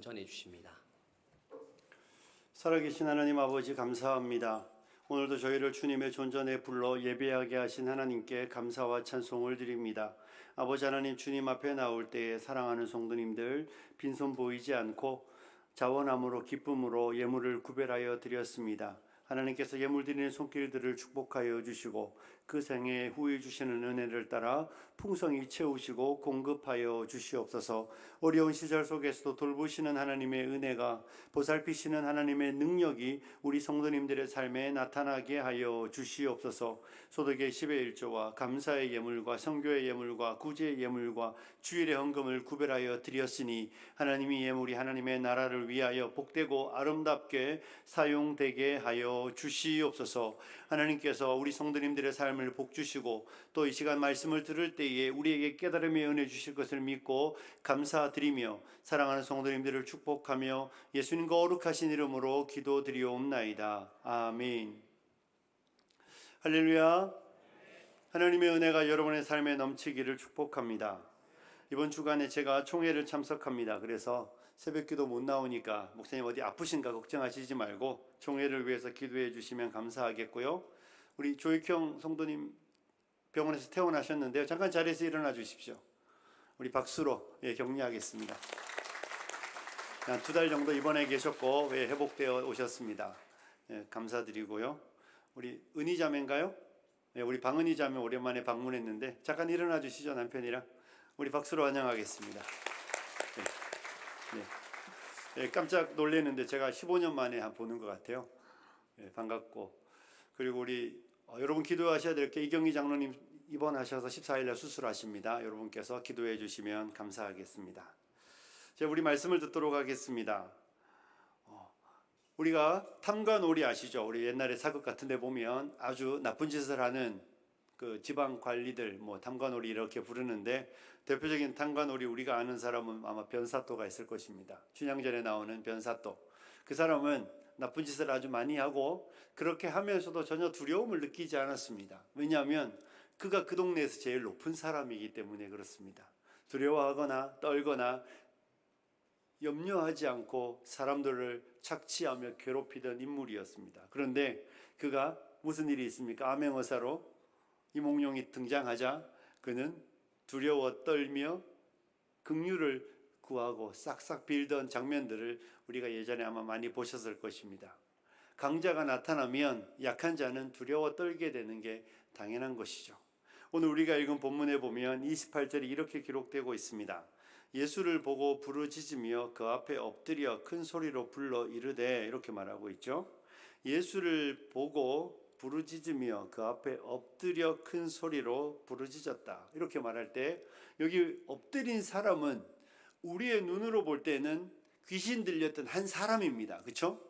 전해 주십니다. 살아계신 하나님 아버지 감사합니다. 오늘도 저희를 주님의 존전에 불러 예배하게 하신 하나님께 감사와 찬송을 드립니다. 아버지 하나님, 주님 앞에 나올 때에 사랑하는 성도님들 빈손 보이지 않고 자원함으로 기쁨으로 예물을 구별하여 드렸습니다. 하나님께서 예물 드리는 손길들을 축복하여 주시고 그 생에 후에 주시는 은혜를 따라 풍성히 채우시고 공급하여 주시옵소서. 어려운 시절 속에서도 돌보시는 하나님의 은혜가, 보살피시는 하나님의 능력이 우리 성도님들의 삶에 나타나게 하여 주시옵소서. 소득의 10의 1조와 감사의 예물과 성교의 예물과 구제의 예물과 주일의 헌금을 구별하여 드렸으니 하나님이 예물이 하나님의 나라를 위하여 복되고 아름답게 사용되게 하여 주시옵소서. 하나님께서 우리 성도님들의 삶을 복주시고 또 이 시간 말씀을 들을 때에 우리에게 깨달음의 은혜 주실 것을 믿고 감사드리며 사랑하는 성도님들을 축복하며 예수님과 거룩하신 이름으로 기도드리옵나이다. 아멘. 할렐루야. 하나님의 은혜가 여러분의 삶에 넘치기를 축복합니다. 이번 주간에 제가 총회를 참석합니다. 그래서 새벽기도 못 나오니까 목사님 어디 아프신가 걱정하시지 말고 총회를 위해서 기도해 주시면 감사하겠고요. 우리 조익형 성도님 병원에서 퇴원하셨는데요. 잠깐 자리에서 일어나 주십시오. 우리 박수로 격려하겠습니다. 한 2달 정도 입원해 계셨고 회복되어 오셨습니다. 감사드리고요. 우리 은희 자매인가요? 우리 방은희 자매 오랜만에 방문했는데 잠깐 일어나 주시죠. 남편이랑 우리 박수로 환영하겠습니다. 깜짝 놀랐는데 제가 15년 만에 보는 것 같아요. 반갑고, 그리고 우리 여러분 기도하셔야 될 게 이경희 장로님 입원하셔서 14일날 수술하십니다. 여러분께서 기도해 주시면 감사하겠습니다. 제가 우리 말씀을 듣도록 하겠습니다. 우리가 탐관오리 아시죠? 우리 옛날에 사극 같은 데 보면 아주 나쁜 짓을 하는 그 지방 관리들 탐관오리 이렇게 부르는데, 대표적인 탐관오리 우리가 아는 사람은 아마 변사또가 있을 것입니다. 춘향전에 나오는 변사또. 그 사람은 나쁜 짓을 아주 많이 하고 그렇게 하면서도 전혀 두려움을 느끼지 않았습니다. 왜냐하면 그가 그 동네에서 제일 높은 사람이기 때문에 그렇습니다. 두려워하거나 떨거나 염려하지 않고 사람들을 착취하며 괴롭히던 인물이었습니다. 그런데 그가 무슨 일이 있습니까? 암행어사로 이몽룡이 등장하자 그는 두려워 떨며 긍휼을 구하고 싹싹 빌던 장면들을 우리가 예전에 아마 많이 보셨을 것입니다. 강자가 나타나면 약한 자는 두려워 떨게 되는 게 당연한 것이죠. 오늘 우리가 읽은 본문에 보면 28절이 이렇게 기록되고 있습니다. 예수를 보고 부르짖으며 그 앞에 엎드려 큰 소리로 불러 이르되, 이렇게 말하고 있죠. 예수를 보고 부르짖으며 그 앞에 엎드려 큰 소리로 부르짖었다. 이렇게 말할 때 여기 엎드린 사람은 우리의 눈으로 볼 때는 귀신 들렸던 한 사람입니다. 그렇죠?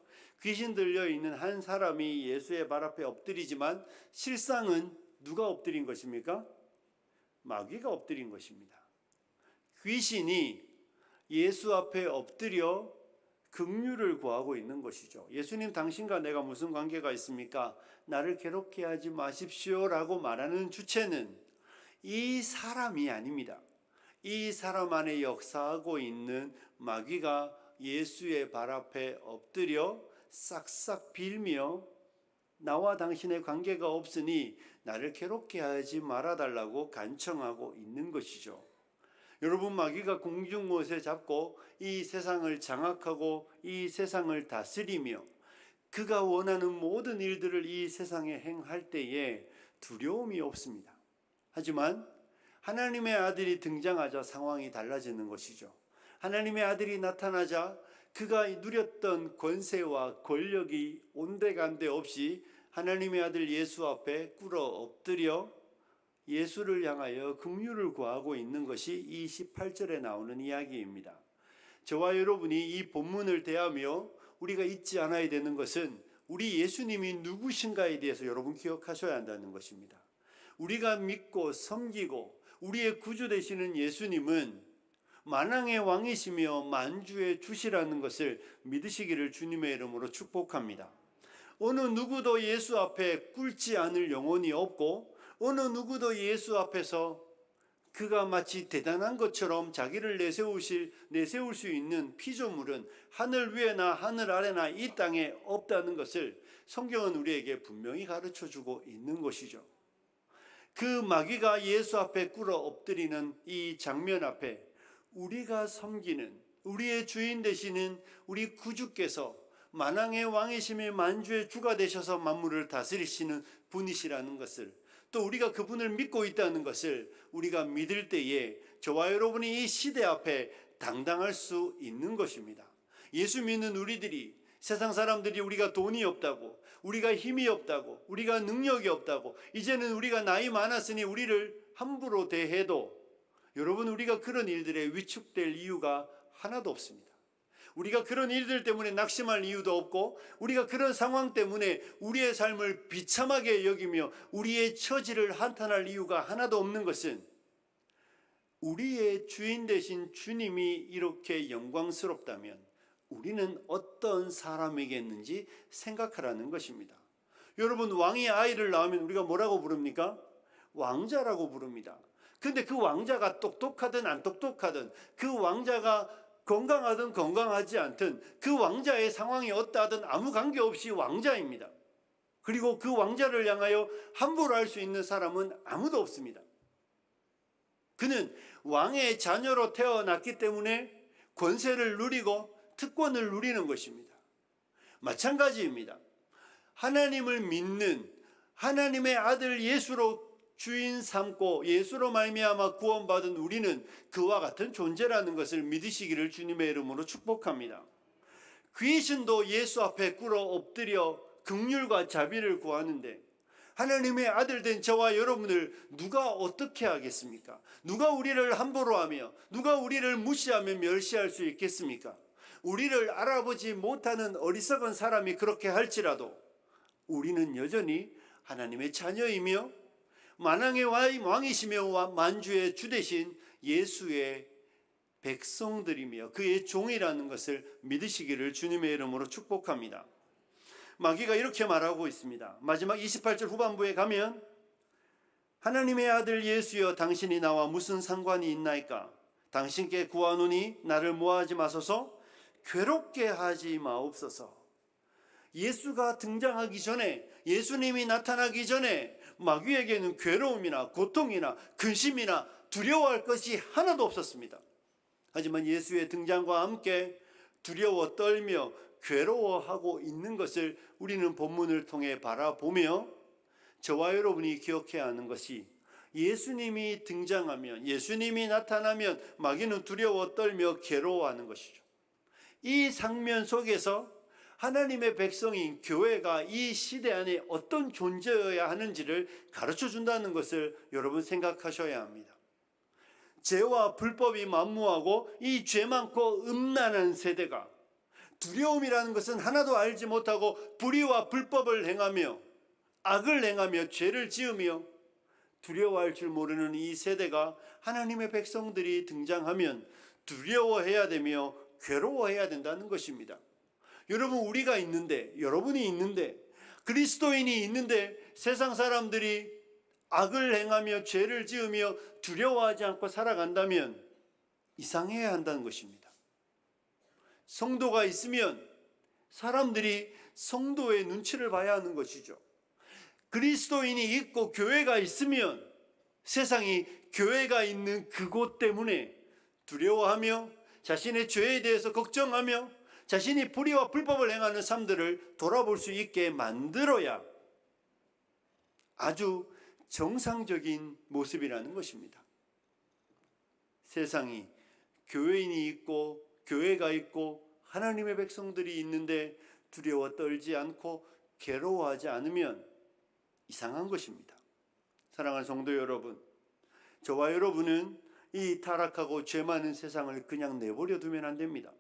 귀신 들려 있는 한 사람이 예수의 발 앞에 엎드리지만 실상은 누가 엎드린 것입니까? 마귀가 엎드린 것입니다. 귀신이 예수 앞에 엎드려 긍휼을 구하고 있는 것이죠. 예수님, 당신과 내가 무슨 관계가 있습니까? 나를 괴롭게 하지 마십시오 라고 말하는 주체는 이 사람이 아닙니다. 이 사람 안에 역사하고 있는 마귀가 예수의 발 앞에 엎드려 싹싹 빌며 나와 당신의 관계가 없으니 나를 괴롭게 하지 말아달라고 간청하고 있는 것이죠. 여러분, 마귀가 공중못에 잡고 이 세상을 장악하고 이 세상을 다스리며 그가 원하는 모든 일들을 이 세상에 행할 때에 두려움이 없습니다. 하지만 하나님의 아들이 등장하자 상황이 달라지는 것이죠. 하나님의 아들이 나타나자 그가 누렸던 권세와 권력이 온데간데 없이 하나님의 아들 예수 앞에 꿇어 엎드려 예수를 향하여 긍휼을 구하고 있는 것이 28절에 나오는 이야기입니다. 저와 여러분이 이 본문을 대하며 우리가 잊지 않아야 되는 것은 우리 예수님이 누구신가에 대해서 여러분 기억하셔야 한다는 것입니다. 우리가 믿고 섬기고 우리의 구주 되시는 예수님은 만왕의 왕이시며 만주의 주시라는 것을 믿으시기를 주님의 이름으로 축복합니다. 어느 누구도 예수 앞에 꿇지 않을 영혼이 없고 어느 누구도 예수 앞에서 그가 마치 대단한 것처럼 자기를 내세울 수 있는 피조물은 하늘 위에나 하늘 아래나 이 땅에 없다는 것을 성경은 우리에게 분명히 가르쳐주고 있는 것이죠. 그 마귀가 예수 앞에 꿇어 엎드리는 이 장면 앞에 우리가 섬기는, 우리의 주인 되시는 우리 구주께서 만왕의 왕이시며 만주의 주가 되셔서 만물을 다스리시는 분이시라는 것을, 또 우리가 그분을 믿고 있다는 것을 우리가 믿을 때에 저와 여러분이 이 시대 앞에 당당할 수 있는 것입니다. 예수 믿는 우리들이, 세상 사람들이 우리가 돈이 없다고, 우리가 힘이 없다고, 우리가 능력이 없다고, 이제는 우리가 나이 많았으니 우리를 함부로 대해도, 여러분, 우리가 그런 일들에 위축될 이유가 하나도 없습니다. 우리가 그런 일들 때문에 낙심할 이유도 없고, 우리가 그런 상황 때문에 우리의 삶을 비참하게 여기며 우리의 처지를 한탄할 이유가 하나도 없는 것은, 우리의 주인 되신 주님이 이렇게 영광스럽다면 우리는 어떤 사람이겠는지 생각하라는 것입니다. 여러분, 왕이 아이를 낳으면 우리가 뭐라고 부릅니까? 왕자라고 부릅니다. 근데 그 왕자가 똑똑하든 안 똑똑하든, 그 왕자가 건강하든 건강하지 않든, 그 왕자의 상황이 어떠하든 아무 관계없이 왕자입니다. 그리고 그 왕자를 향하여 함부로 할 수 있는 사람은 아무도 없습니다. 그는 왕의 자녀로 태어났기 때문에 권세를 누리고 특권을 누리는 것입니다. 마찬가지입니다. 하나님을 믿는, 하나님의 아들 예수로 주인 삼고 예수로 말미암아 구원받은 우리는 그와 같은 존재라는 것을 믿으시기를 주님의 이름으로 축복합니다. 귀신도 예수 앞에 꿇어 엎드려 긍휼과 자비를 구하는데, 하나님의 아들 된 저와 여러분을 누가 어떻게 하겠습니까? 누가 우리를 함부로 하며, 누가 우리를 무시하며 멸시할 수 있겠습니까? 우리를 알아보지 못하는 어리석은 사람이 그렇게 할지라도 우리는 여전히 하나님의 자녀이며 만왕의 왕이시며 만주의 주 되신 예수의 백성들이며 그의 종이라는 것을 믿으시기를 주님의 이름으로 축복합니다. 마귀가 이렇게 말하고 있습니다. 마지막 28절 후반부에 가면, 하나님의 아들 예수여, 당신이 나와 무슨 상관이 있나이까? 당신께 구하노니 나를 모하지 마소서, 괴롭게 하지 마옵소서. 예수가 등장하기 전에, 예수님이 나타나기 전에 마귀에게는 괴로움이나 고통이나 근심이나 두려워할 것이 하나도 없었습니다. 하지만 예수의 등장과 함께 두려워 떨며 괴로워하고 있는 것을 우리는 본문을 통해 바라보며, 저와 여러분이 기억해야 하는 것이, 예수님이 등장하면, 예수님이 나타나면 마귀는 두려워 떨며 괴로워하는 것이죠. 이 장면 속에서 하나님의 백성인 교회가 이 시대 안에 어떤 존재여야 하는지를 가르쳐 준다는 것을 여러분 생각하셔야 합니다. 죄와 불법이 만무하고 이 죄 많고 음란한 세대가, 두려움이라는 것은 하나도 알지 못하고 불의와 불법을 행하며 악을 행하며 죄를 지으며 두려워할 줄 모르는 이 세대가, 하나님의 백성들이 등장하면 두려워해야 되며 괴로워해야 된다는 것입니다. 여러분, 우리가 있는데, 여러분이 있는데, 그리스도인이 있는데 세상 사람들이 악을 행하며 죄를 지으며 두려워하지 않고 살아간다면 이상해야 한다는 것입니다. 성도가 있으면 사람들이 성도의 눈치를 봐야 하는 것이죠. 그리스도인이 있고 교회가 있으면 세상이 교회가 있는 그곳 때문에 두려워하며 자신의 죄에 대해서 걱정하며 자신이 불의와 불법을 행하는 삶들을 돌아볼 수 있게 만들어야 아주 정상적인 모습이라는 것입니다. 세상이 교회인이 있고 교회가 있고 하나님의 백성들이 있는데 두려워 떨지 않고 괴로워하지 않으면 이상한 것입니다. 사랑하는 성도 여러분, 저와 여러분은 이 타락하고 죄 많은 세상을 그냥 내버려 두면 안 됩니다.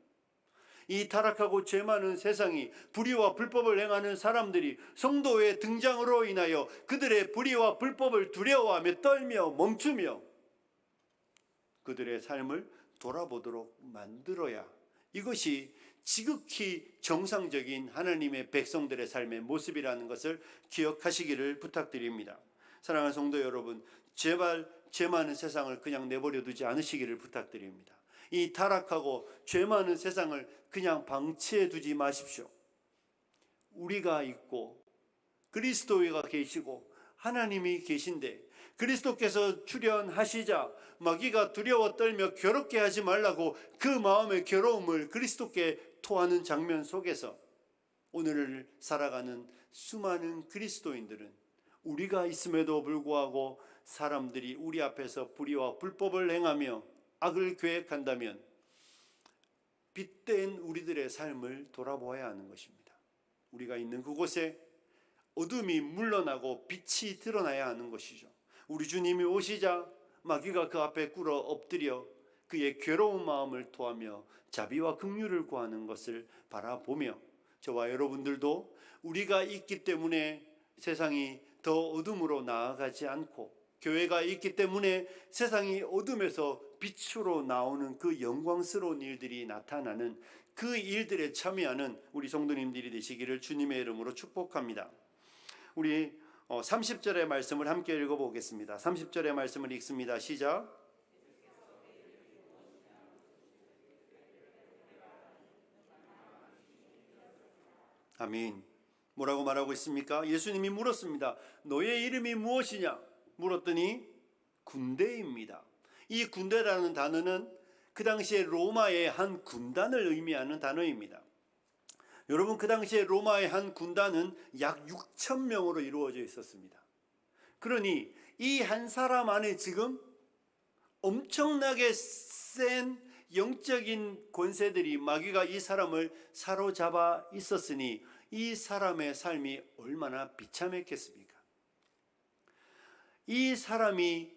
이 타락하고 죄 많은 세상이, 불의와 불법을 행하는 사람들이 성도의 등장으로 인하여 그들의 불의와 불법을 두려워하며 떨며 멈추며 그들의 삶을 돌아보도록 만들어야, 이것이 지극히 정상적인 하나님의 백성들의 삶의 모습이라는 것을 기억하시기를 부탁드립니다. 사랑하는 성도 여러분, 제발 죄 많은 세상을 그냥 내버려 두지 않으시기를 부탁드립니다. 이 타락하고 죄 많은 세상을 그냥 방치해 두지 마십시오. 우리가 있고 그리스도가 계시고 하나님이 계신데 그리스도께서 출현하시자 마귀가 두려워 떨며 괴롭게 하지 말라고 그 마음의 괴로움을 그리스도께 토하는 장면 속에서 오늘을 살아가는 수많은 그리스도인들은 우리가 있음에도 불구하고 사람들이 우리 앞에서 불의와 불법을 행하며 악을 계획한다면 빛된 우리들의 삶을 돌아보아야 하는 것입니다. 우리가 있는 그곳에 어둠이 물러나고 빛이 드러나야 하는 것이죠. 우리 주님이 오시자 마귀가 그 앞에 꿇어 엎드려 그의 괴로운 마음을 토하며 자비와 긍휼을 구하는 것을 바라보며 저와 여러분들도 우리가 있기 때문에 세상이 더 어둠으로 나아가지 않고 교회가 있기 때문에 세상이 어둠에서 빛으로 나오는 그 영광스러운 일들이 나타나는 그 일들에 참여하는 우리 성도님들이 되시기를 주님의 이름으로 축복합니다. 우리 30절의 말씀을 함께 읽어보겠습니다. 30절의 말씀을 읽습니다. 시작. 아멘. 뭐라고 말하고 있습니까? 예수님이 물었습니다. 너의 이름이 무엇이냐? 물었더니 군대입니다. 이 군대라는 단어는 그 당시에 로마의 한 군단을 의미하는 단어입니다. 여러분, 그 당시에 로마의 한 군단은 약 6천 명으로 이루어져 있었습니다. 그러니 이 한 사람 안에 지금 엄청나게 센 영적인 권세들이 마귀가 이 사람을 사로잡아 있었으니 이 사람의 삶이 얼마나 비참했겠습니까? 이 사람이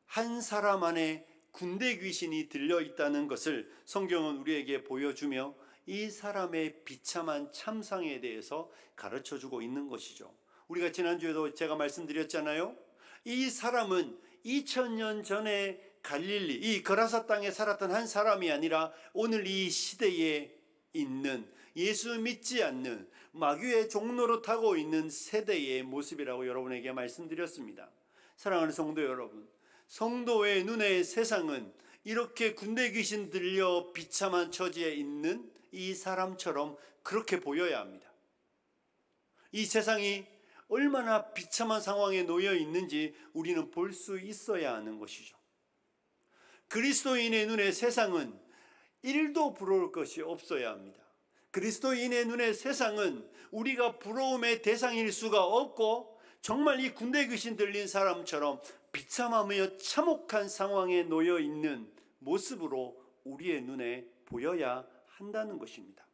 한 사람 안에 군대 귀신이 들려 있다는 것을 성경은 우리에게 보여주며 이 사람의 비참한 참상에 대해서 가르쳐주고 있는 것이죠. 우리가 지난주에도 제가 말씀드렸잖아요. 이 사람은 2000년 전에 갈릴리, 이 거라사 땅에 살았던 한 사람이 아니라 오늘 이 시대에 있는 예수 믿지 않는 마귀의 종로로 타고 있는 세대의 모습이라고 여러분에게 말씀드렸습니다. 사랑하는 성도 여러분, 성도의 눈에 세상은 이렇게 군대 귀신 들려 비참한 처지에 있는 이 사람처럼 그렇게 보여야 합니다. 이 세상이 얼마나 비참한 상황에 놓여 있는지 우리는 볼 수 있어야 하는 것이죠. 그리스도인의 눈에 세상은 1도 부러울 것이 없어야 합니다. 그리스도인의 눈에 세상은 우리가 부러움의 대상일 수가 없고 정말 이 군대 귀신 들린 사람처럼 비참하며 참혹한 상황에 놓여 있는 모습으로 우리의 눈에 보여야 한다는 것입니다.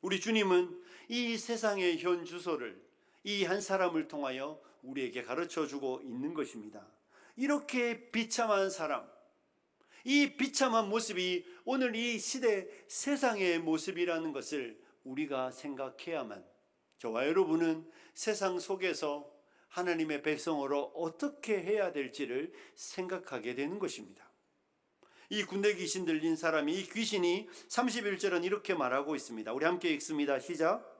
우리 주님은 이 세상의 현 주소를 이 한 사람을 통하여 우리에게 가르쳐주고 있는 것입니다. 이렇게 비참한 사람, 이 비참한 모습이 오늘 이 시대 세상의 모습이라는 것을 우리가 생각해야만 저와 여러분은 세상 속에서 하나님의 백성으로 어떻게 해야 될지를 생각하게 되는 것입니다. 이 군대 귀신 들린 사람이, 이 귀신이 31절은 이렇게 말하고 있습니다. 우리 함께 읽습니다. 시작.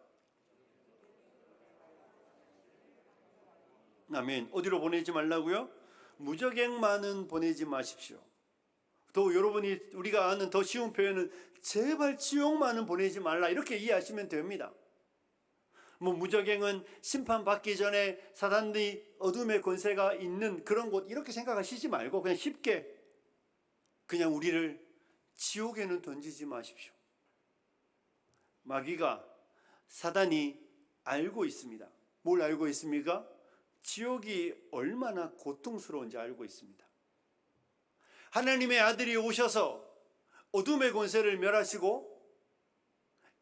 아멘. 어디로 보내지 말라고요? 무적행만은 보내지 마십시오. 또 여러분이 우리가 아는 더 쉬운 표현은 제발 지옥만은 보내지 말라, 이렇게 이해하시면 됩니다. 무적행은 심판받기 전에 사단이 어둠의 권세가 있는 그런 곳, 이렇게 생각하시지 말고 그냥 쉽게 그냥 우리를 지옥에는 던지지 마십시오. 마귀가, 사단이 알고 있습니다. 뭘 알고 있습니까? 지옥이 얼마나 고통스러운지 알고 있습니다. 하나님의 아들이 오셔서 어둠의 권세를 멸하시고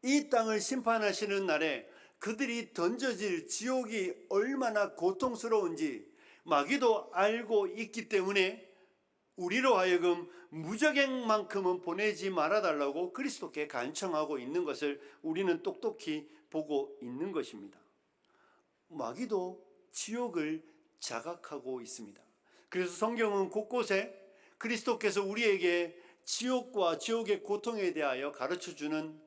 이 땅을 심판하시는 날에 그들이 던져질 지옥이 얼마나 고통스러운지 마귀도 알고 있기 때문에 우리로 하여금 무적행만큼은 보내지 말아달라고 그리스도께 간청하고 있는 것을 우리는 똑똑히 보고 있는 것입니다. 마귀도 지옥을 자각하고 있습니다. 그래서 성경은 곳곳에 그리스도께서 우리에게 지옥과 지옥의 고통에 대하여 가르쳐주는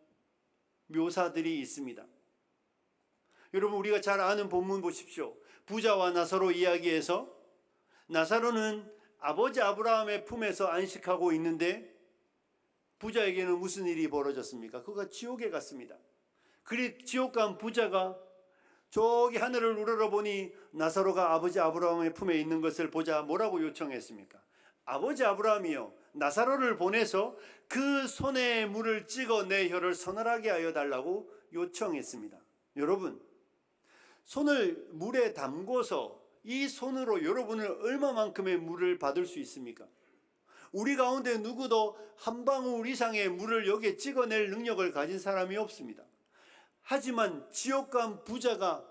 묘사들이 있습니다. 여러분, 우리가 잘 아는 본문 보십시오. 부자와 나사로 이야기에서 나사로는 아버지 아브라함의 품에서 안식하고 있는데 부자에게는 무슨 일이 벌어졌습니까? 그가 지옥에 갔습니다. 그리 지옥 간 부자가 저기 하늘을 우러러보니 나사로가 아버지 아브라함의 품에 있는 것을 보자 뭐라고 요청했습니까? 아버지 아브라함이요, 나사로를 보내서 그 손에 물을 찍어 내 혀를 서늘하게 하여 달라고 요청했습니다. 여러분, 손을 물에 담궈서 이 손으로 여러분을 얼마만큼의 물을 받을 수 있습니까? 우리 가운데 누구도 한 방울 이상의 물을 여기에 찍어낼 능력을 가진 사람이 없습니다. 하지만 지옥 간 부자가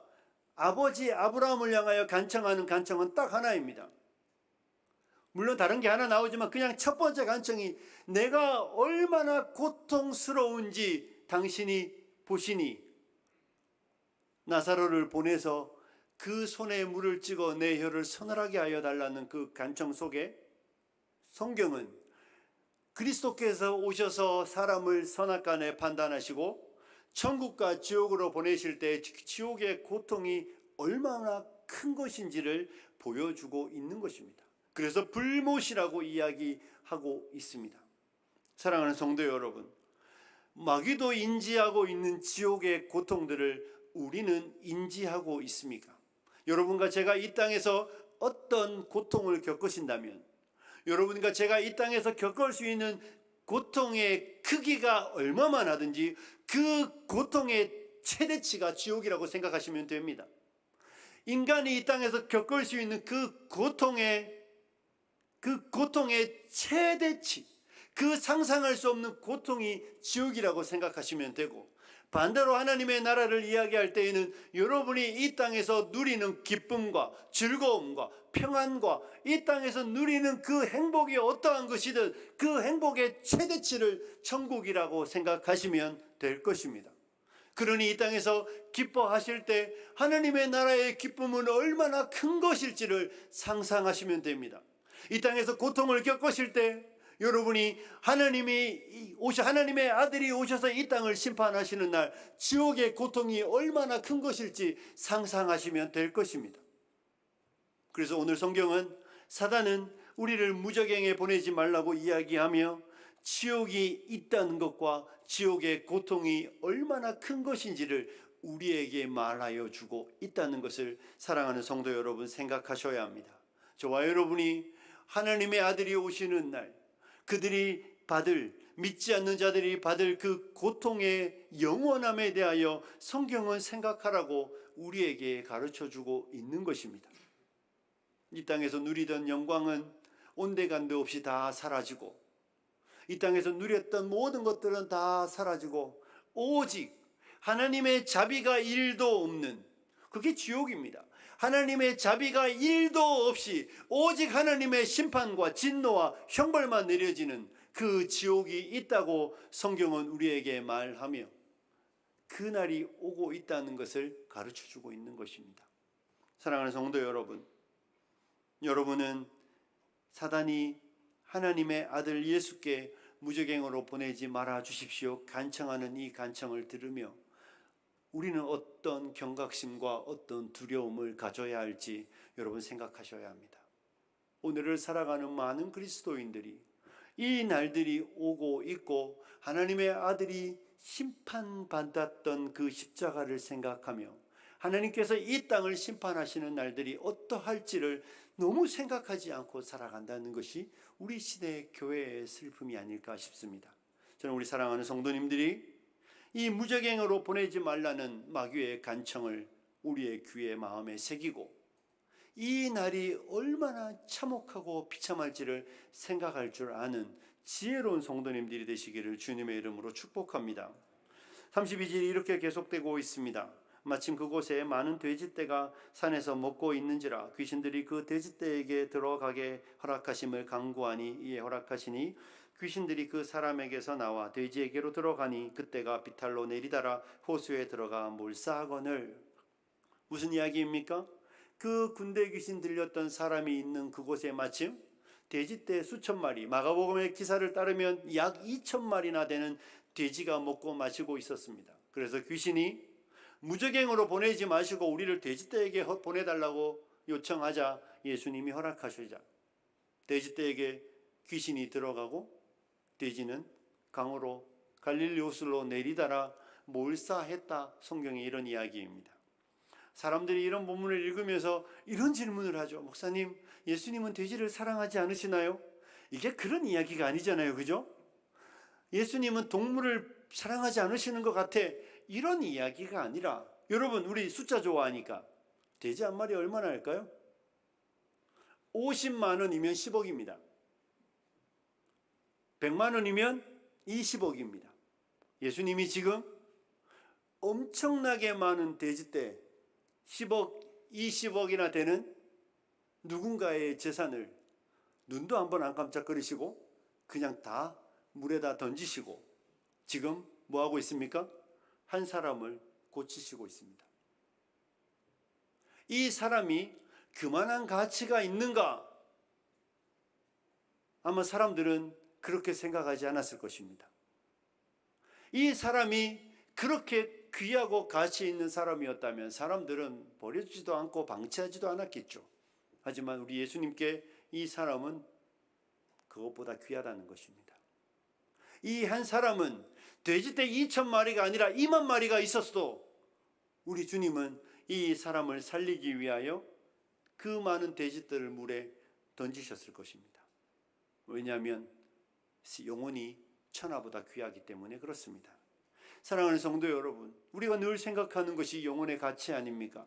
아버지 아브라함을 향하여 간청하는 간청은 딱 하나입니다. 물론 다른 게 하나 나오지만 그냥 첫 번째 간청이 내가 얼마나 고통스러운지 당신이 보시니 나사로를 보내서 그 손에 물을 찍어 내 혀를 서늘하게 하여 달라는 그 간청 속에 성경은 그리스도께서 오셔서 사람을 선악간에 판단하시고 천국과 지옥으로 보내실 때 지옥의 고통이 얼마나 큰 것인지를 보여주고 있는 것입니다. 그래서 불못이라고 이야기하고 있습니다. 사랑하는 성도 여러분, 마귀도 인지하고 있는 지옥의 고통들을 우리는 인지하고 있습니까? 여러분과 제가 이 땅에서 어떤 고통을 겪으신다면, 여러분과 제가 이 땅에서 겪을 수 있는 고통의 크기가 얼마만 하든지 그 고통의 최대치가 지옥이라고 생각하시면 됩니다. 인간이 이 땅에서 겪을 수 있는 그 고통의 최대치, 그 상상할 수 없는 고통이 지옥이라고 생각하시면 되고, 반대로 하나님의 나라를 이야기할 때에는 여러분이 이 땅에서 누리는 기쁨과 즐거움과 평안과 이 땅에서 누리는 그 행복이 어떠한 것이든 그 행복의 최대치를 천국이라고 생각하시면 될 것입니다. 그러니 이 땅에서 기뻐하실 때 하나님의 나라의 기쁨은 얼마나 큰 것일지를 상상하시면 됩니다. 이 땅에서 고통을 겪으실 때 여러분이 하나님의 아들이 오셔서 이 땅을 심판하시는 날 지옥의 고통이 얼마나 큰 것일지 상상하시면 될 것입니다. 그래서 오늘 성경은 사단은 우리를 무저갱에 보내지 말라고 이야기하며 지옥이 있다는 것과 지옥의 고통이 얼마나 큰 것인지를 우리에게 말하여 주고 있다는 것을 사랑하는 성도 여러분 생각하셔야 합니다. 저와 여러분이 하나님의 아들이 오시는 날 그들이 믿지 않는 자들이 받을 그 고통의 영원함에 대하여 성경은 생각하라고 우리에게 가르쳐주고 있는 것입니다. 이 땅에서 누리던 영광은 온데간데 없이 다 사라지고 이 땅에서 누렸던 모든 것들은 다 사라지고 오직 하나님의 자비가 1도 없는, 그게 지옥입니다. 하나님의 자비가 1도 없이 오직 하나님의 심판과 진노와 형벌만 내려지는 그 지옥이 있다고 성경은 우리에게 말하며 그 날이 오고 있다는 것을 가르쳐주고 있는 것입니다. 사랑하는 성도 여러분, 여러분은 사단이 하나님의 아들 예수께 무저갱으로 보내지 말아 주십시오 간청하는 이 간청을 들으며 우리는 어떤 경각심과 어떤 두려움을 가져야 할지 여러분 생각하셔야 합니다. 오늘을 살아가는 많은 그리스도인들이 이 날들이 오고 있고 하나님의 아들이 심판받았던 그 십자가를 생각하며 하나님께서 이 땅을 심판하시는 날들이 어떠할지를 너무 생각하지 않고 살아간다는 것이 우리 시대의 교회의 슬픔이 아닐까 싶습니다. 저는 우리 사랑하는 성도님들이 이 무저갱으로 보내지 말라는 마귀의 간청을 우리의 귀에 마음에 새기고 이 날이 얼마나 참혹하고 비참할지를 생각할 줄 아는 지혜로운 성도님들이 되시기를 주님의 이름으로 축복합니다. 32절이 이렇게 계속되고 있습니다. 마침 그곳에 많은 돼지떼가 산에서 먹고 있는지라 귀신들이 그 돼지떼에게 들어가게 허락하심을 간구하니 이에 허락하시니 귀신들이 그 사람에게서 나와 돼지에게로 들어가니 그때가 비탈로 내리다라 호수에 들어가 몰사하거늘. 무슨 이야기입니까? 그 군대 귀신 들렸던 사람이 있는 그곳에 마침 돼지떼 수천 마리, 마가복음의 기사를 따르면 약 2천 마리나 되는 돼지가 먹고 마시고 있었습니다. 그래서 귀신이 무저갱으로 보내지 마시고 우리를 돼지떼에게 보내달라고 요청하자 예수님이 허락하시자 돼지떼에게 귀신이 들어가고 돼지는 강으로 갈릴리 호수로 내리다라 몰사했다. 성경에 이런 이야기입니다. 사람들이 이런 본문을 읽으면서 이런 질문을 하죠. 목사님, 예수님은 돼지를 사랑하지 않으시나요? 이게 그런 이야기가 아니잖아요. 그죠? 예수님은 동물을 사랑하지 않으시는 것 같아. 이런 이야기가 아니라, 여러분, 우리 숫자 좋아하니까 돼지 한 마리 얼마나 할까요? 50만 원이면 10억입니다. 100만 원이면 20억입니다. 예수님이 지금 엄청나게 많은 돼지떼 10억, 20억이나 되는 누군가의 재산을 눈도 한번 안 깜짝거리시고 그냥 다 물에다 던지시고 지금 뭐하고 있습니까? 한 사람을 고치시고 있습니다. 이 사람이 그만한 가치가 있는가? 아마 사람들은 그렇게 생각하지 않았을 것입니다. 이 사람이 그렇게 귀하고 가치 있는 사람이었다면 사람들은 버려주지도 않고 방치하지도 않았겠죠. 하지만 우리 예수님께 이 사람은 그것보다 귀하다는 것입니다. 이 한 사람은 돼지떼 2,000마리가 아니라 2만 마리가 있었어도 우리 주님은 이 사람을 살리기 위하여 그 많은 돼지떼를 물에 던지셨을 것입니다. 왜냐하면 영혼이 천하보다 귀하기 때문에 그렇습니다. 사랑하는 성도 여러분, 우리가 늘 생각하는 것이 영혼의 가치 아닙니까?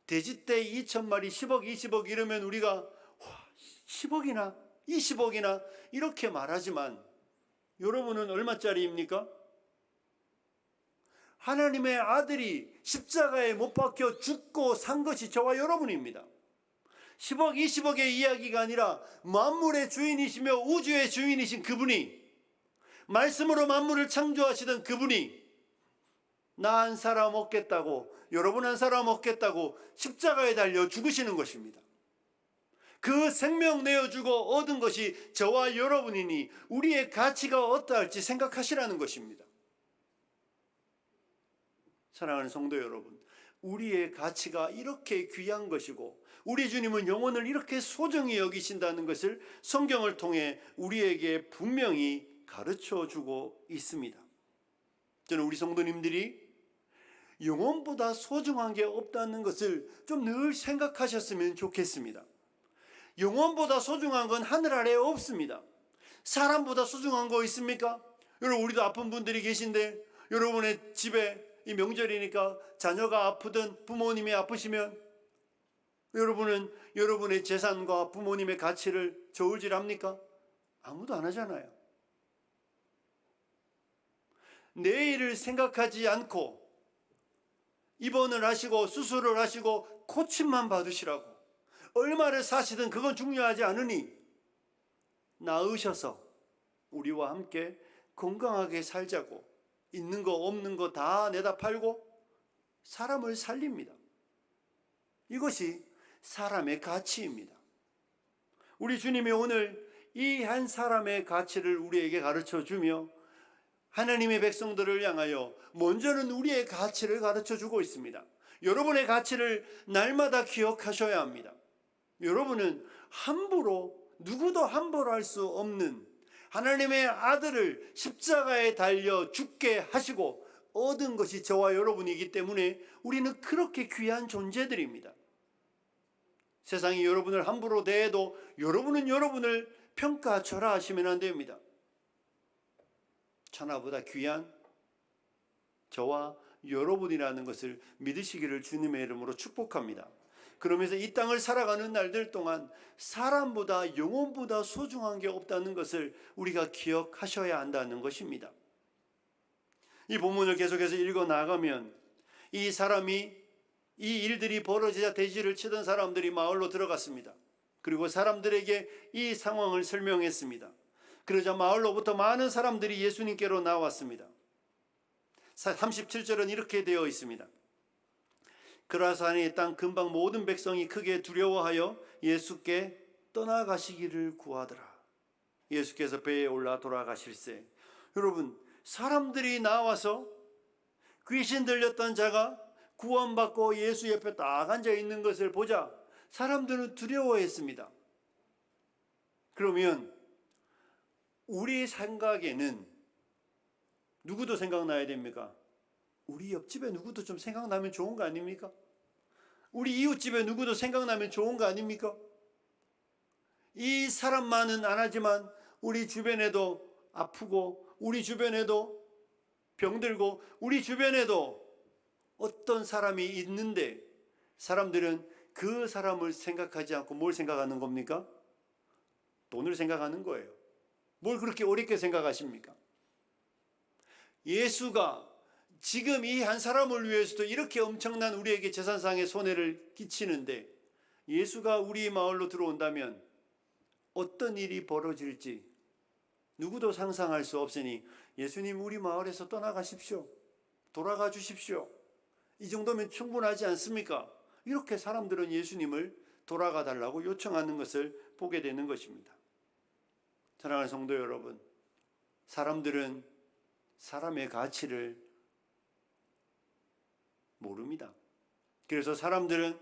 돼지떼 2,000마리 10억 20억 이러면 우리가 10억이나 20억이나 이렇게 말하지만 여러분은 얼마짜리입니까? 하나님의 아들이 십자가에 못 박혀 죽고 산 것이 저와 여러분입니다. 10억 20억의 이야기가 아니라 만물의 주인이시며 우주의 주인이신 그분이, 말씀으로 만물을 창조하시던 그분이 나 한 사람 얻겠다고, 여러분 한 사람 얻겠다고 십자가에 달려 죽으시는 것입니다. 그 생명 내어주고 얻은 것이 저와 여러분이니 우리의 가치가 어떠할지 생각하시라는 것입니다. 사랑하는 성도 여러분, 우리의 가치가 이렇게 귀한 것이고 우리 주님은 영혼을 이렇게 소중히 여기신다는 것을 성경을 통해 우리에게 분명히 가르쳐주고 있습니다. 저는 우리 성도님들이 영혼보다 소중한 게 없다는 것을 좀 늘 생각하셨으면 좋겠습니다. 영혼보다 소중한 건 하늘 아래에 없습니다. 사람보다 소중한 거 있습니까? 여러분, 우리도 아픈 분들이 계신데 여러분의 집에 이 명절이니까 자녀가 아프든 부모님이 아프시면 여러분은 여러분의 재산과 부모님의 가치를 저울질합니까? 아무도 안 하잖아요. 내일을 생각하지 않고 입원을 하시고 수술을 하시고 코침만 받으시라고, 얼마를 사시든 그건 중요하지 않으니 나으셔서 우리와 함께 건강하게 살자고 있는 거 없는 거 다 내다 팔고 사람을 살립니다. 이것이 사람의 가치입니다. 우리 주님이 오늘 이 한 사람의 가치를 우리에게 가르쳐 주며 하나님의 백성들을 향하여 먼저는 우리의 가치를 가르쳐 주고 있습니다. 여러분의 가치를 날마다 기억하셔야 합니다. 여러분은 함부로, 누구도 함부로 할 수 없는 하나님의 아들을 십자가에 달려 죽게 하시고 얻은 것이 저와 여러분이기 때문에 우리는 그렇게 귀한 존재들입니다. 세상이 여러분을 함부로 대해도 여러분은 여러분을 평가절하하시면 안 됩니다. 천하보다 귀한 저와 여러분이라는 것을 믿으시기를 주님의 이름으로 축복합니다. 그러면서 이 땅을 살아가는 날들 동안 사람보다 영혼보다 소중한 게 없다는 것을 우리가 기억하셔야 한다는 것입니다. 이 본문을 계속해서 읽어 나가면 이 사람이, 이 일들이 벌어지자 돼지를 치던 사람들이 마을로 들어갔습니다. 그리고 사람들에게 이 상황을 설명했습니다. 그러자 마을로부터 많은 사람들이 예수님께로 나왔습니다. 37절은 이렇게 되어 있습니다. 그라사니 땅 근방 모든 백성이 크게 두려워하여 예수께 떠나가시기를 구하더라. 예수께서 배에 올라 돌아가실세. 여러분, 사람들이 나와서 귀신 들렸던 자가 구원받고 예수 옆에 딱 앉아 있는 것을 보자 사람들은 두려워했습니다. 그러면 우리 생각에는 누구도 생각나야 됩니까? 우리 옆집에 누구도 좀 생각나면 좋은 거 아닙니까? 우리 이웃집에 누구도 생각나면 좋은 거 아닙니까? 이 사람만은 안 하지만 우리 주변에도 아프고 우리 주변에도 병들고 우리 주변에도 어떤 사람이 있는데 사람들은 그 사람을 생각하지 않고 뭘 생각하는 겁니까? 돈을 생각하는 거예요. 뭘 그렇게 어렵게 생각하십니까? 예수가 지금 이 한 사람을 위해서도 이렇게 엄청난 우리에게 재산상의 손해를 끼치는데 예수가 우리 마을로 들어온다면 어떤 일이 벌어질지 누구도 상상할 수 없으니 예수님 우리 마을에서 떠나가십시오. 돌아가 주십시오. 이 정도면 충분하지 않습니까? 이렇게 사람들은 예수님을 돌아가 달라고 요청하는 것을 보게 되는 것입니다. 사랑하는 성도 여러분, 사람들은 사람의 가치를 모릅니다. 그래서 사람들은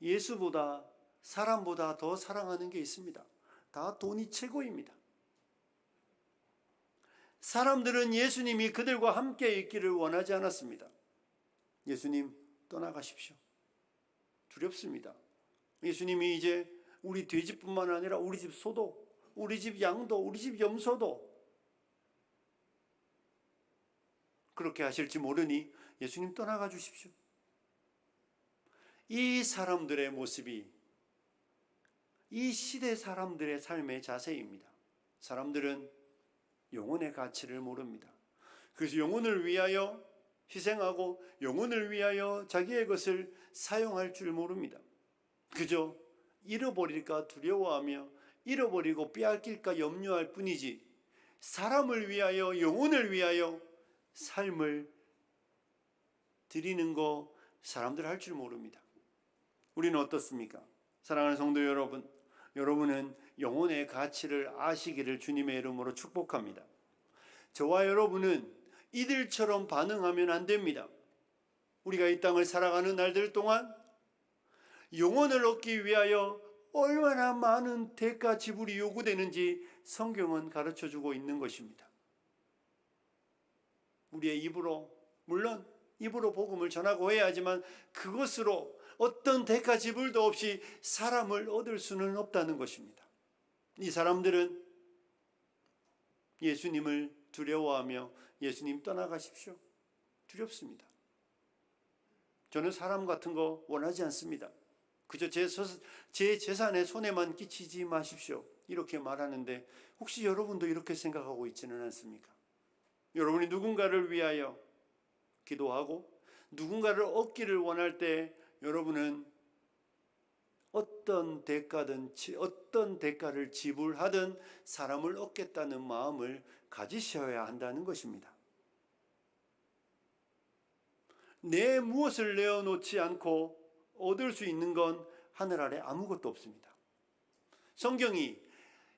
예수보다 사람보다 더 사랑하는 게 있습니다. 다 돈이 최고입니다. 사람들은 예수님이 그들과 함께 있기를 원하지 않았습니다. 예수님 떠나가십시오. 두렵습니다. 예수님이 이제 우리 돼지뿐만 아니라 우리 집 소도, 우리 집 양도, 우리 집 염소도 그렇게 하실지 모르니 예수님 떠나가 주십시오. 이 사람들의 모습이 이 시대 사람들의 삶의 자세입니다. 사람들은 영혼의 가치를 모릅니다. 그래서 영혼을 위하여 희생하고 영혼을 위하여 자기의 것을 사용할 줄 모릅니다. 그저 잃어버릴까 두려워하며 잃어버리고 빼앗길까 염려할 뿐이지 사람을 위하여 영혼을 위하여 삶을 드리는 거 사람들 할 줄 모릅니다. 우리는 어떻습니까? 사랑하는 성도 여러분, 여러분은 영혼의 가치를 아시기를 주님의 이름으로 축복합니다. 저와 여러분은 이들처럼 반응하면 안 됩니다. 우리가 이 땅을 살아가는 날들 동안 영혼을 얻기 위하여 얼마나 많은 대가 지불이 요구되는지 성경은 가르쳐주고 있는 것입니다. 우리의 입으로, 물론 입으로 복음을 전하고 해야 하지만 그것으로 어떤 대가 지불도 없이 사람을 얻을 수는 없다는 것입니다. 이 사람들은 예수님을 두려워하며 예수님 떠나가십시오. 두렵습니다. 저는 사람 같은 거 원하지 않습니다. 그저 제 재산에 손해만 끼치지 마십시오. 이렇게 말하는데 혹시 여러분도 이렇게 생각하고 있지는 않습니까? 여러분이 누군가를 위하여 기도하고 누군가를 얻기를 원할 때 여러분은 어떤 대가를 지불하든 사람을 얻겠다는 마음을 가지셔야 한다는 것입니다. 내 무엇을 내어놓지 않고 얻을 수 있는 건 하늘 아래 아무것도 없습니다. 성경이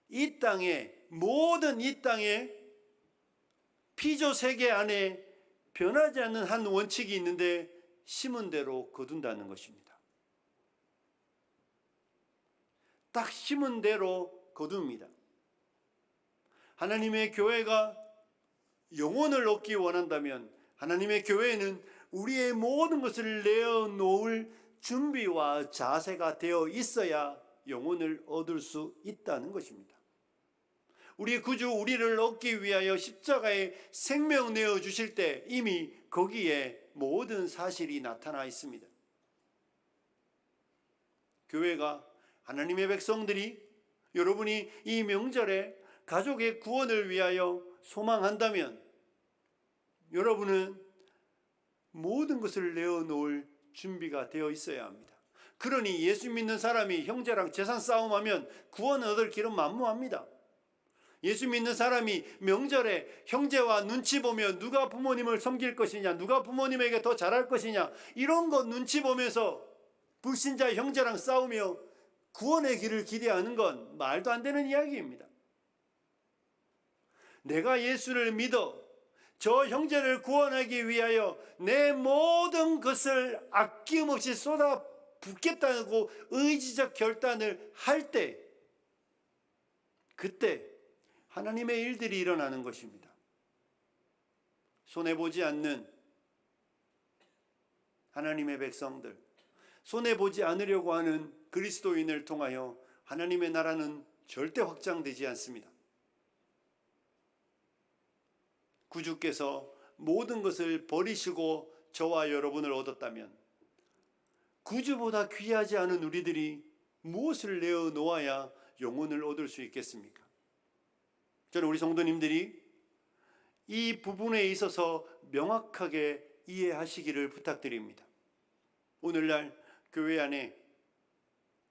이 땅에 모든 이 땅에 피조 세계 안에 변하지 않는 한 원칙이 있는데 심은 대로 거둔다는 것입니다. 딱 심은 대로 거둡니다. 하나님의 교회가 영혼을 얻기 원한다면 하나님의 교회는 우리의 모든 것을 내어놓을 준비와 자세가 되어 있어야 영혼을 얻을 수 있다는 것입니다. 우리 구주 우리를 얻기 위하여 십자가에 생명 내어주실 때 이미 거기에 모든 사실이 나타나 있습니다. 교회가 하나님의 백성들이 여러분이 이 명절에 가족의 구원을 위하여 소망한다면 여러분은 모든 것을 내어놓을 준비가 되어 있어야 합니다. 그러니 예수 믿는 사람이 형제랑 재산 싸움하면 구원 얻을 길은 만무합니다. 예수 믿는 사람이 명절에 형제와 눈치 보며 누가 부모님을 섬길 것이냐, 누가 부모님에게 더 잘할 것이냐, 이런 거 눈치 보면서 불신자 형제랑 싸우며 구원의 길을 기대하는 건 말도 안 되는 이야기입니다. 내가 예수를 믿어 저 형제를 구원하기 위하여 내 모든 것을 아낌없이 쏟아 붓겠다고 의지적 결단을 할 때 그때 하나님의 일들이 일어나는 것입니다. 손해보지 않는 하나님의 백성들, 손해보지 않으려고 하는 그리스도인을 통하여 하나님의 나라는 절대 확장되지 않습니다. 구주께서 모든 것을 버리시고 저와 여러분을 얻었다면 구주보다 귀하지 않은 우리들이 무엇을 내어 놓아야 영혼을 얻을 수 있겠습니까? 저는 우리 성도님들이 이 부분에 있어서 명확하게 이해하시기를 부탁드립니다. 오늘날 교회 안에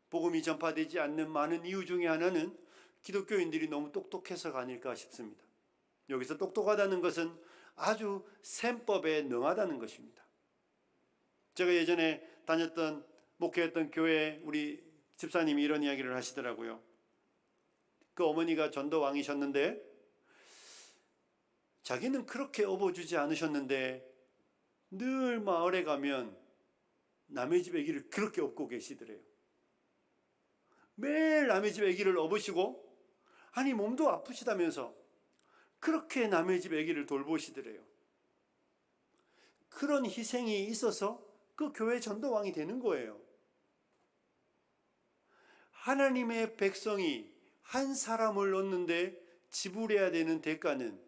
복음이 전파되지 않는 많은 이유 중에 하나는 기독교인들이 너무 똑똑해서가 아닐까 싶습니다. 여기서 똑똑하다는 것은 아주 셈법에 능하다는 것입니다. 제가 예전에 다녔던 목회했던 교회 우리 집사님이 이런 이야기를 하시더라고요. 그 어머니가 전도왕이셨는데 자기는 그렇게 업어주지 않으셨는데 늘 마을에 가면 남의 집 아기를 그렇게 업고 계시더래요. 매일 남의 집 아기를 업으시고 아니 몸도 아프시다면서 그렇게 남의 집 아기를 돌보시더래요. 그런 희생이 있어서 그 교회 전도왕이 되는 거예요. 하나님의 백성이 한 사람을 얻는데 지불해야 되는 대가는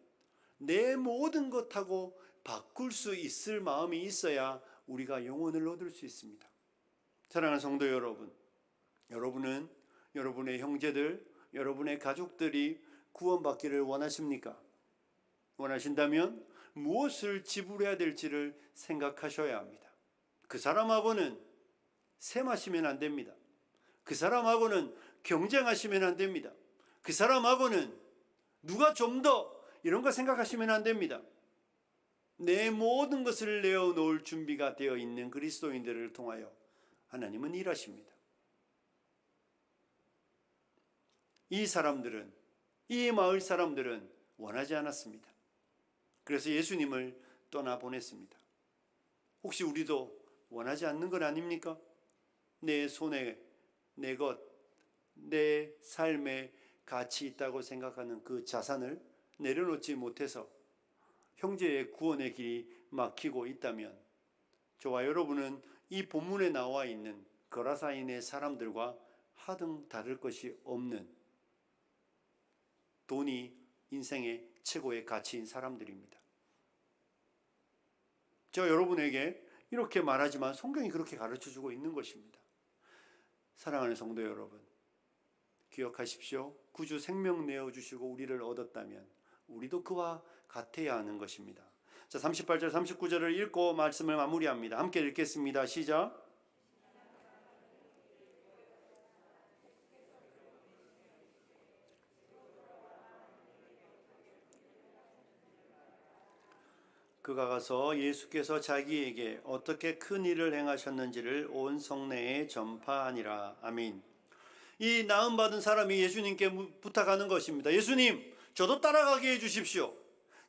내 모든 것하고 바꿀 수 있을 마음이 있어야 우리가 영혼을 얻을 수 있습니다. 사랑하는 성도 여러분, 여러분은 여러분의 형제들, 여러분의 가족들이 구원받기를 원하십니까? 원하신다면 무엇을 지불해야 될지를 생각하셔야 합니다. 그 사람하고는 셈하시면 안 됩니다. 그 사람하고는 경쟁하시면 안 됩니다. 그 사람하고는 누가 좀 더 이런 거 생각하시면 안 됩니다. 내 모든 것을 내어놓을 준비가 되어 있는 그리스도인들을 통하여 하나님은 일하십니다. 이 사람들은, 이 마을 사람들은 원하지 않았습니다. 그래서 예수님을 떠나보냈습니다. 혹시 우리도 원하지 않는 건 아닙니까? 내 손에 내 것, 내 삶에 가치 있다고 생각하는 그 자산을 내려놓지 못해서 형제의 구원의 길이 막히고 있다면 저와 여러분은 이 본문에 나와 있는 거라사인의 사람들과 하등 다를 것이 없는 돈이 인생의 최고의 가치인 사람들입니다. 제가 여러분에게 이렇게 말하지만 성경이 그렇게 가르쳐주고 있는 것입니다. 사랑하는 성도 여러분, 기억하십시오. 구주 생명 내어주시고 우리를 얻었다면 우리도 그와 같아야 하는 것입니다. 자, 38절 39절을 읽고 말씀을 마무리합니다. 함께 읽겠습니다. 시작. 그가 가서 예수께서 자기에게 어떻게 큰 일을 행하셨는지를 온 성내에 전파하니라. 아멘. 이 나음받은 사람이 예수님께 부탁하는 것입니다. 예수님, 저도 따라가게 해주십시오.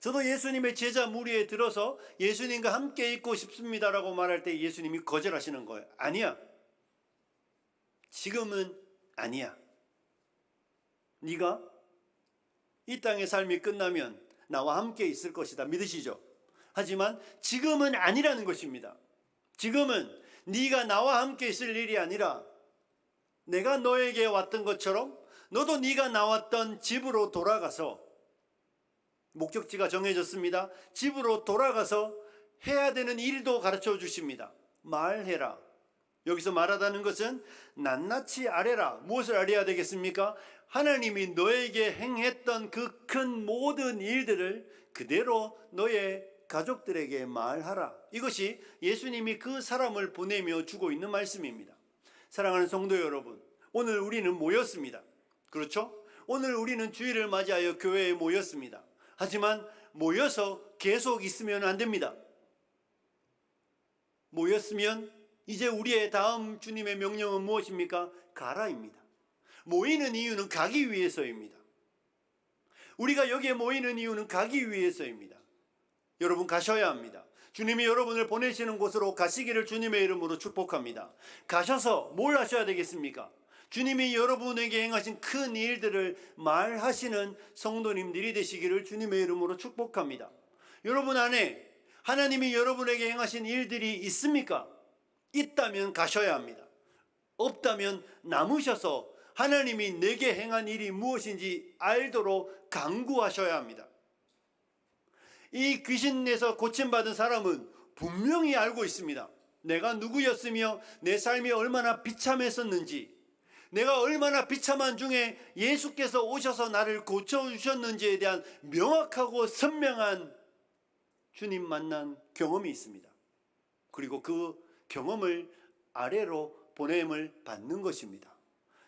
저도 예수님의 제자 무리에 들어서 예수님과 함께 있고 싶습니다라고 말할 때 예수님이 거절하시는 거예요. 아니야. 지금은 아니야. 네가 이 땅의 삶이 끝나면 나와 함께 있을 것이다. 믿으시죠? 하지만 지금은 아니라는 것입니다. 지금은 네가 나와 함께 있을 일이 아니라 내가 너에게 왔던 것처럼 너도 네가 나왔던 집으로 돌아가서, 목적지가 정해졌습니다. 집으로 돌아가서 해야 되는 일도 가르쳐 주십니다. 말해라. 여기서 말하다는 것은 낱낱이 아뢰라. 무엇을 아뢰야 되겠습니까? 하나님이 너에게 행했던 그 큰 모든 일들을 그대로 너의 가족들에게 말하라. 이것이 예수님이 그 사람을 보내며 주고 있는 말씀입니다. 사랑하는 성도 여러분, 오늘 우리는 모였습니다. 그렇죠? 오늘 우리는 주일을 맞이하여 교회에 모였습니다. 하지만 모여서 계속 있으면 안 됩니다. 모였으면 이제 우리의 다음 주님의 명령은 무엇입니까? 가라입니다. 모이는 이유는 가기 위해서입니다. 우리가 여기에 모이는 이유는 가기 위해서입니다. 여러분 가셔야 합니다. 주님이 여러분을 보내시는 곳으로 가시기를 주님의 이름으로 축복합니다. 가셔서 뭘 하셔야 되겠습니까? 주님이 여러분에게 행하신 큰 일들을 말하시는 성도님들이 되시기를 주님의 이름으로 축복합니다. 여러분 안에 하나님이 여러분에게 행하신 일들이 있습니까? 있다면 가셔야 합니다. 없다면 남으셔서 하나님이 내게 행한 일이 무엇인지 알도록 간구하셔야 합니다. 이 귀신에서 고침받은 사람은 분명히 알고 있습니다. 내가 누구였으며 내 삶이 얼마나 비참했었는지, 내가 얼마나 비참한 중에 예수께서 오셔서 나를 고쳐주셨는지에 대한 명확하고 선명한 주님 만난 경험이 있습니다. 그리고 그 경험을 아래로 보냄을 받는 것입니다.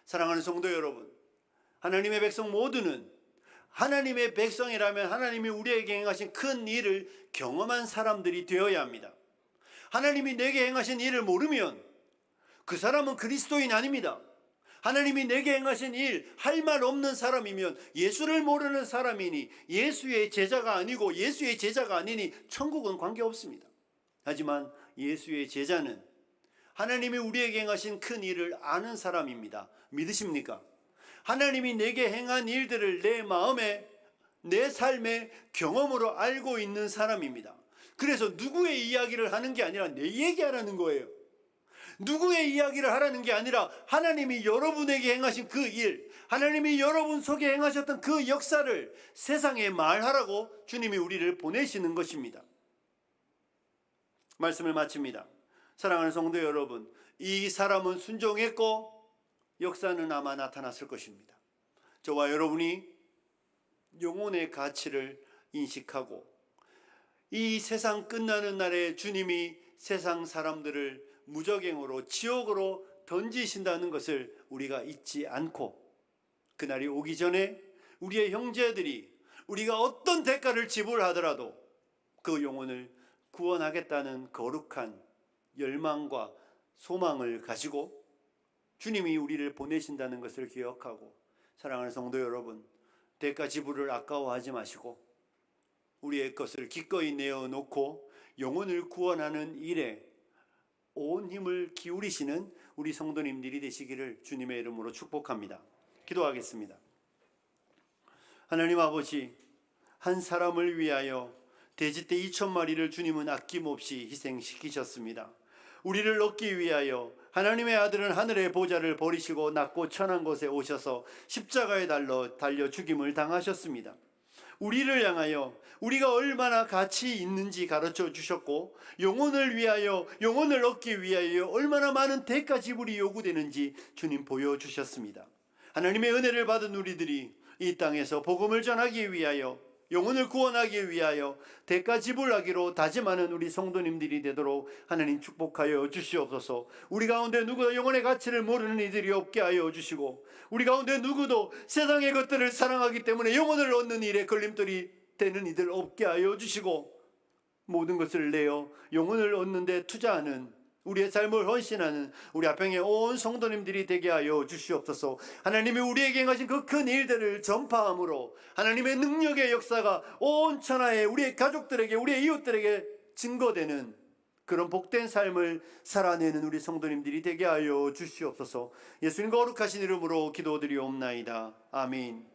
사랑하는 성도 여러분, 하나님의 백성 모두는 하나님의 백성이라면 하나님이 우리에게 행하신 큰 일을 경험한 사람들이 되어야 합니다. 하나님이 내게 행하신 일을 모르면 그 사람은 그리스도인 아닙니다. 하나님이 내게 행하신 일, 할 말 없는 사람이면 예수를 모르는 사람이니 예수의 제자가 아니고 예수의 제자가 아니니 천국은 관계없습니다. 하지만 예수의 제자는 하나님이 우리에게 행하신 큰 일을 아는 사람입니다. 믿으십니까? 하나님이 내게 행한 일들을 내 마음에, 내 삶의 경험으로 알고 있는 사람입니다. 그래서 누구의 이야기를 하는 게 아니라 내 얘기하라는 거예요. 누구의 이야기를 하라는 게 아니라 하나님이 여러분에게 행하신 그 일, 하나님이 여러분 속에 행하셨던 그 역사를 세상에 말하라고 주님이 우리를 보내시는 것입니다. 말씀을 마칩니다. 사랑하는 성도 여러분, 이 사람은 순종했고 역사는 아마 나타났을 것입니다. 저와 여러분이 영혼의 가치를 인식하고 이 세상 끝나는 날에 주님이 세상 사람들을 무적행으로 지옥으로 던지신다는 것을 우리가 잊지 않고 그날이 오기 전에 우리의 형제들이 우리가 어떤 대가를 지불하더라도 그 영혼을 구원하겠다는 거룩한 열망과 소망을 가지고 주님이 우리를 보내신다는 것을 기억하고, 사랑하는 성도 여러분, 대가 지불을 아까워하지 마시고 우리의 것을 기꺼이 내어놓고 영혼을 구원하는 일에 온 힘을 기울이시는 우리 성도님들이 되시기를 주님의 이름으로 축복합니다. 기도하겠습니다. 하나님 아버지, 한 사람을 위하여 돼지떼 2,000마리를 주님은 아낌없이 희생시키셨습니다. 우리를 얻기 위하여 하나님의 아들은 하늘의 보좌를 버리시고 낮고 천한 곳에 오셔서 십자가에 달려 죽임을 당하셨습니다. 우리를 향하여 우리가 얼마나 가치 있는지 가르쳐 주셨고, 영혼을 위하여, 영혼을 얻기 위하여 얼마나 많은 대가 지불이 요구되는지 주님 보여주셨습니다. 하나님의 은혜를 받은 우리들이 이 땅에서 복음을 전하기 위하여, 영혼을 구원하기 위하여 대가 지불하기로 다짐하는 우리 성도님들이 되도록 하나님 축복하여 주시옵소서. 우리 가운데 누구도 영혼의 가치를 모르는 이들이 없게 하여 주시고, 우리 가운데 누구도 세상의 것들을 사랑하기 때문에 영혼을 얻는 일에 걸림돌이 되는 이들 없게 하여 주시고, 모든 것을 내어 영혼을 얻는 데 투자하는 우리의 삶을 헌신하는 우리 아평의 온 성도님들이 되게 하여 주시옵소서. 하나님이 우리에게 행하신 그 큰 일들을 전파함으로 하나님의 능력의 역사가 온 천하에 우리의 가족들에게, 우리의 이웃들에게 증거되는 그런 복된 삶을 살아내는 우리 성도님들이 되게 하여 주시옵소서. 예수님 거룩하신 이름으로 기도드리옵나이다. 아멘.